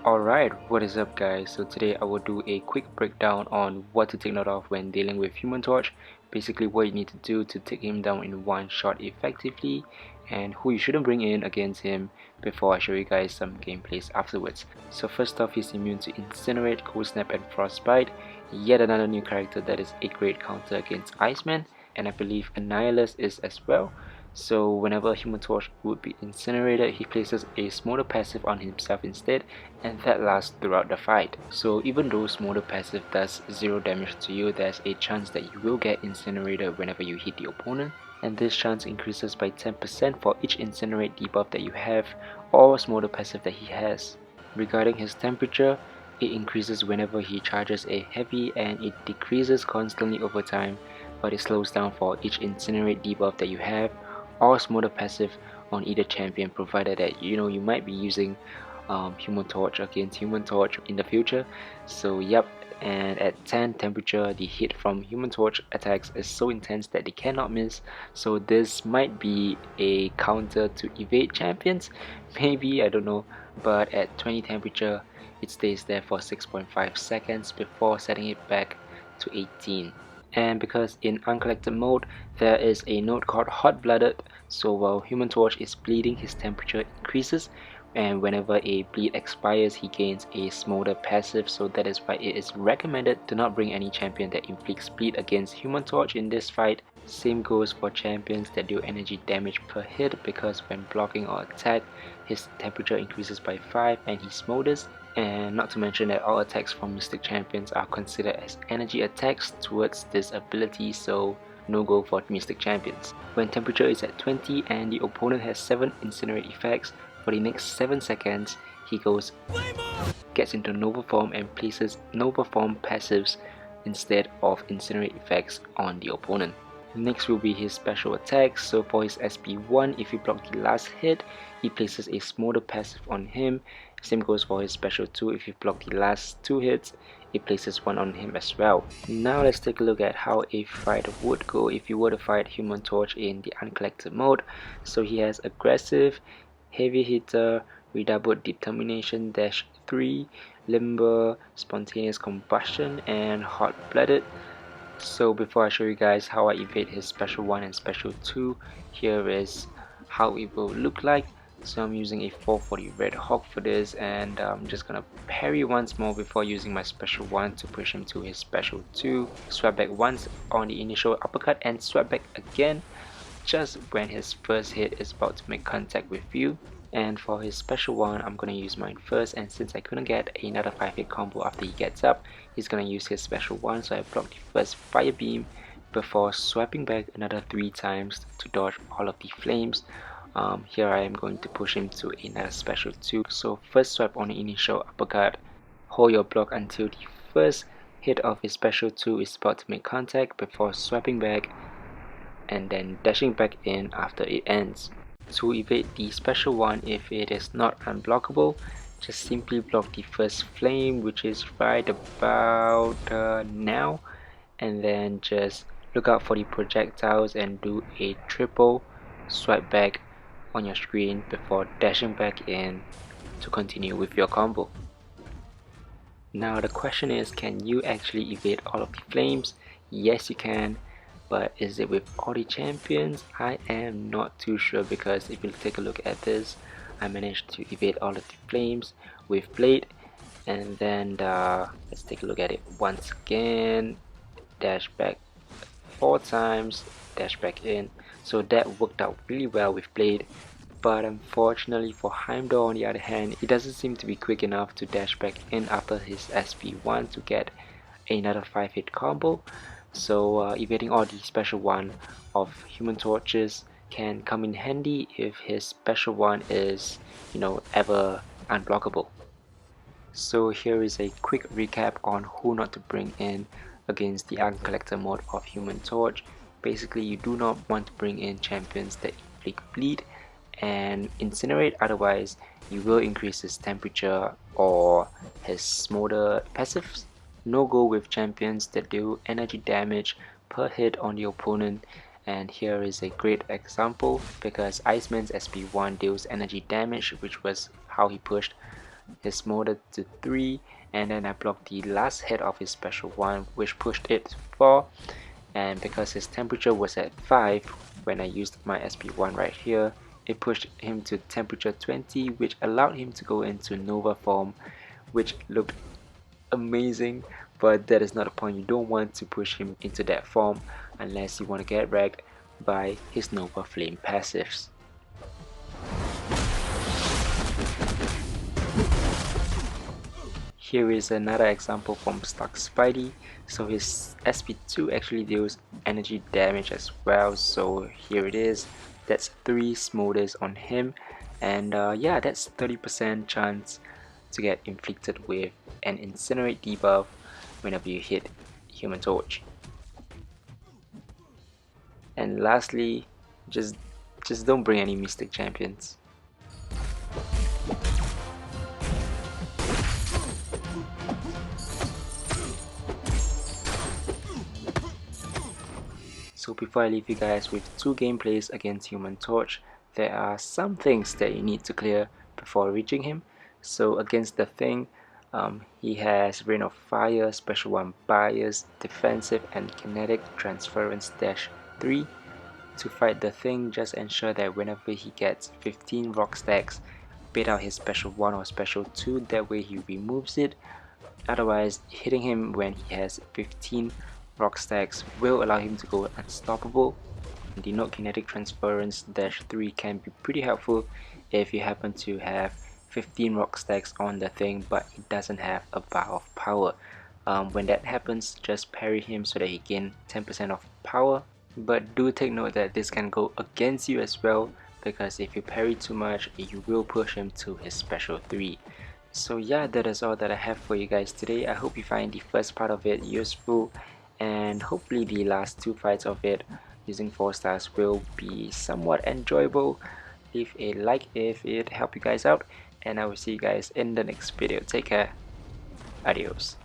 Alright, what is up guys? So today I will do a quick breakdown on what to take note of when dealing with Human Torch. Basically what you need to do to take him down in one shot effectively, and who you shouldn't bring in against him before I show you guys some gameplays afterwards. So first off, he's immune to Incinerate, Cold Snap and Frostbite. Yet another new character that is a great counter against Iceman, and I believe Annihilus is as well. So whenever Human Torch would be incinerated, he places a Smolder passive on himself instead, and that lasts throughout the fight. So even though Smolder passive does 0 damage to you, there's a chance that you will get incinerated whenever you hit the opponent, and this chance increases by 10% for each Incinerate debuff that you have or Smolder passive that he has. Regarding his temperature, it increases whenever he charges a heavy, and it decreases constantly over time, but it slows down for each Incinerate debuff that you have or Smolder passive on either champion, provided that you might be using Human Torch against Human Torch in the future. So yep, and at 10 temperature, the hit from Human Torch attacks is so intense that they cannot miss. So this might be a counter to evade champions, maybe, I don't know. But at 20 temperature, it stays there for 6.5 seconds before setting it back to 18. And because in Uncollected mode there is a node called Hot Blooded, so while Human Torch is bleeding, his temperature increases, and whenever a bleed expires he gains a Smolder passive, so that is why it is recommended to not bring any champion that inflicts bleed against Human Torch in this fight. Same goes for champions that do energy damage per hit, because when blocking or attack his temperature increases by 5 and he smolders. And not to mention that all attacks from Mystic champions are considered as energy attacks towards this ability, so no go for Mystic champions. When temperature is at 20 and the opponent has 7 incinerate effects, for the next 7 seconds he gets into Nova form and places Nova form passives instead of incinerate effects on the opponent. Next will be his special attacks. So for his SP1, if you block the last hit, he places a Smolder passive on him. Same goes for his special 2, if you block the last 2 hits, it places one on him as well. Now let's take a look at how a fight would go if you were to fight Human Torch in the Uncollected mode. So he has Aggressive, Heavy Hitter, Redoubled Determination -3, Limber, Spontaneous Combustion, and Hot Blooded. So before I show you guys how I evade his special 1 and special 2, here is how it will look like. So I'm using a 440 Red Hawk for this, and I'm just gonna parry once more before using my special 1 to push him to his special 2. Swap back once on the initial uppercut and swap back again just when his first hit is about to make contact with you. And for his special 1, I'm gonna use mine first, and since I couldn't get another 5-hit combo after he gets up, he's gonna use his special 1, so I blocked the first fire beam before swiping back another 3 times to dodge all of the flames. Here I am going to push him to another special 2. So first swipe on the initial uppercut, hold your block until the first hit of his special 2 is about to make contact before swiping back and then dashing back in after it ends. To evade the special 1, if it is not unblockable, just simply block the first flame, which is right about now, and then just look out for the projectiles and do a triple swipe back on your screen before dashing back in to continue with your combo. Now the question is, can you actually evade all of the flames? Yes, you can. But is it with all the champions? I am not too sure, because if you take a look at this, I managed to evade all of the flames with Blade, and then let's take a look at it once again. Dash back 4 times, dash back in. So that worked out really well with Blade. But unfortunately for Heimdall, on the other hand, he doesn't seem to be quick enough to dash back in after his SP1 to get another 5-hit combo. So evading all the special 1 of Human Torches can come in handy if his special 1 is, ever unblockable. So here is a quick recap on who not to bring in against the Uncollected mode of Human Torch. Basically, you do not want to bring in champions that inflict bleed and incinerate, otherwise you will increase his temperature or his smolder passives. No go with champions that do energy damage per hit on the opponent, and here is a great example because Iceman's SP1 deals energy damage, which was how he pushed his motor to 3, and then I blocked the last hit of his special 1, which pushed it to 4. And because his temperature was at 5 when I used my SP1 right here, it pushed him to temperature 20, which allowed him to go into Nova form, which looked amazing. But that is not the point. You don't want to push him into that form unless you want to get wrecked by his Nova Flame passives. Here is another example from Stock Spidey. So his SP2 actually deals energy damage as well. So here it is. That's 3 smolders on him, and yeah, that's 30% chance to get inflicted with an incinerate debuff whenever you hit Human Torch. And lastly, just don't bring any Mystic Champions. So before I leave you guys with 2 gameplays against Human Torch, there are some things that you need to clear before reaching him. So against the Thing, he has Rain of Fire, Special 1 Bias, Defensive and Kinetic Transference -3. To fight the Thing, just ensure that whenever he gets 15 rock stacks, bait out his Special 1 or Special 2, that way he removes it. Otherwise, hitting him when he has 15 rock stacks will allow him to go unstoppable. The Note Kinetic Transference -3 can be pretty helpful if you happen to have 15 rock stacks on the Thing but he doesn't have a bar of power. When that happens, just parry him so that he gains 10% of power. But do take note that this can go against you as well, because if you parry too much, you will push him to his special 3. So yeah, that is all that I have for you guys today. I hope you find the first part of it useful, and hopefully the last 2 fights of it using 4 stars will be somewhat enjoyable. Leave a like if it helped you guys out, and I will see you guys in the next video. Take care. Adios.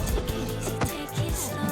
Take it easy, take it slow.